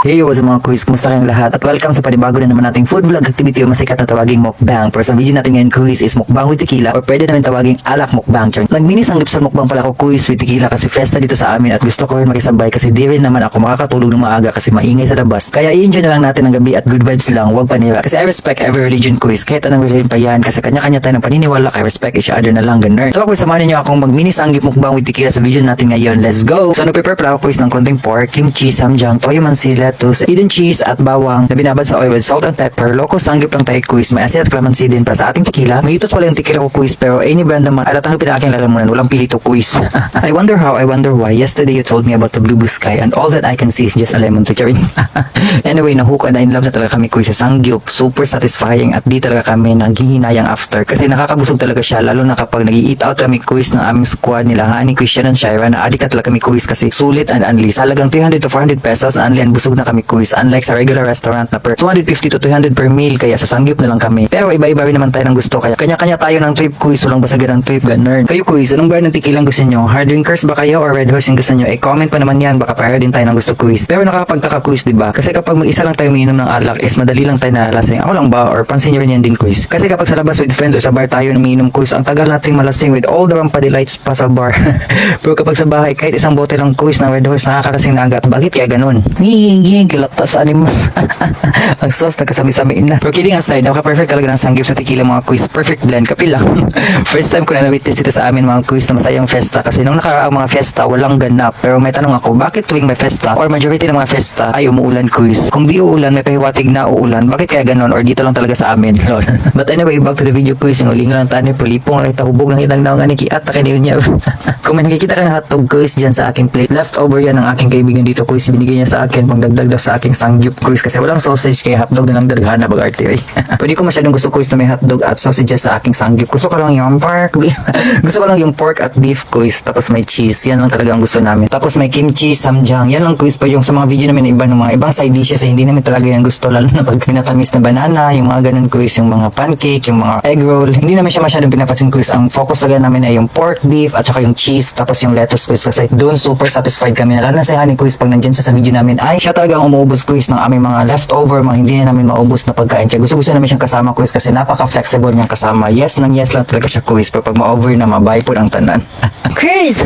Hey, what's up mga quiz? Kumusta kayong lahat? At welcome sa panibago na naman nating food vlog activity o masikat na tawaging mukbang. Pero sa video natin ngayon quiz is mukbang with tequila or pwede namin tawaging alak mukbang. Nagmini sanggip sa mukbang pala ko quiz with tequila kasi festa dito sa amin at gusto ko rin makisabay kasi di rin naman ako makakatulog ng maaga kasi maingay sa labas. Kaya i-enjoy na lang natin ang gabi at good vibes lang, wag panira. Kasi I respect every religion quiz kahit anong religion pa yan kasi kanya-kanya tayo ng paniniwala. I respect each other na lang ganun. So ako samahan niyo akong magmini sanggip mukbang with tequila sa video natin ngayon. Let's go! So prepare pala ako quiz ng konting pork, kimchi, samjang, toyo mansi, lettuce, hidden cheese at bawang na binabad sa oil with salt and pepper. Loco sanggip lang tayo quiz. May asin at calamansi din para sa ating tequila. May itot pala yung tequila ko quiz pero any brand naman at ang pinakaking lalamunan. Walang pili to quiz. I wonder how, I wonder why. Yesterday you told me about the blue sky and all that I can see is just a lemon to charin. Anyway, nahook and in love na talaga kami quiz sa sangyup. Super satisfying at di talaga kami naghihinayang after kasi nakakabusog talaga siya lalo na kapag nag-eat out kami quiz ng aming squad nila Honey, Christian and Shira na adik at talaga kami quiz kasi sulit and unli. Salagang 300 to 400 pesos unli and busog na kami quiz. Unlike sa regular restaurant na per 250 to 200 per meal kaya sa sangyup na lang kami. Pero iba-iba rin naman tayo ng gusto kaya kanya-kanya tayo ng trip quiz. Walang basagan ng trip ganun. Kayo quiz, anong brand ng tequila gusto nyo? Hard drinkers ba kayo or red horse yung gusto nyo? Comment pa naman yan baka pareho din tayo ng gusto quiz. Pero nakakapagtaka quiz diba? Kasi kapag mag-isa lang tayo umiinom ng alak is madali lang tayo nalasing. Ako lang ba? Or pansin nyo rin yan din quiz? Kasi kapag sa labas with friends or sa bar tayo umiinom quiz ang tagal nating malasing with all the rampadi lights pa sa bar. Pero kapag sa bahay kahit isang bote lang quiz ng red horse nakakalasing na agad. Bakit kaya ganun? Hihing kilakta sa animas. Ang sauce nagkasami-samiin na. Pero kidding aside, napaka-perfect talaga ng sanggip sa tequila mga quiz. Perfect blend. Kapila. First time ko na na-witness dito sa amin mga quiz na masayang festa. Kasi nung nakaraang mga festa, walang ganap. Pero may tanong ako, bakit tuwing may festa or majority ng mga festa ay umuulan quiz? Kung di uulan, may pahiwatig na uulan. Bakit kaya ganun? Or dito lang talaga sa amin? Lol. But anyway, back to the video quiz. Yung uling lang tayo, pulipong lang itahubog ng hitang naong aniki at takinil niya. Kung may nakikita kang hotdog quiz dyan sa aking plate, leftover yan ng aking kaibigan dito quiz. Binigay niya sa akin pang dagdag daw sa aking sangyup quiz kasi walang sausage kaya hotdog na lang daghan na bag-arte. Pwede ko masyadong gusto quiz na may hotdog at sausages sa aking sangyup. Gusto ko lang yung pork beef. Gusto ko lang yung pork at beef quiz tapos may cheese. Yan lang talaga ang gusto namin. Tapos may kimchi, samjang. Yan lang quiz pa yung sa mga video namin iba ng mga ibang side dishes ay hindi namin talaga yan gusto lalo na pag pinatamis na banana, yung mga ganun quiz, yung mga pancake, yung mga egg roll. Hindi namin siya masyadong pinapansin quiz. Ang focus talaga namin ay yung pork, beef at saka yung cheese tapos yung lettuce quiz kasi doon super satisfied kami. Lalo na sa Honey quiz pag nandyan sa video namin ay siya talaga ang umuubos quiz ng aming mga leftover, mga hindi na namin maubos na pagkain. Kaya gusto namin siyang kasama quiz kasi napaka-flexible niyang kasama. Yes lang talaga siya quiz pero pag ma-over na mabay po ang tanan. Quiz!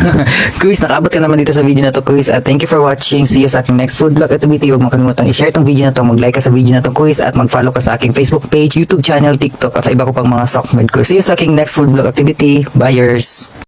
Quiz, nakaabot ka naman dito sa video na to quiz at thank you for watching. See you sa aking next food vlog activity. Huwag makalimutan i-share tong video na to, mag-like ka sa video na to quiz at mag-follow ka sa aking Facebook page, YouTube channel, TikTok at sa iba ko pang mga sockmed quiz. See you sa aking next food vlog activity. Buyers!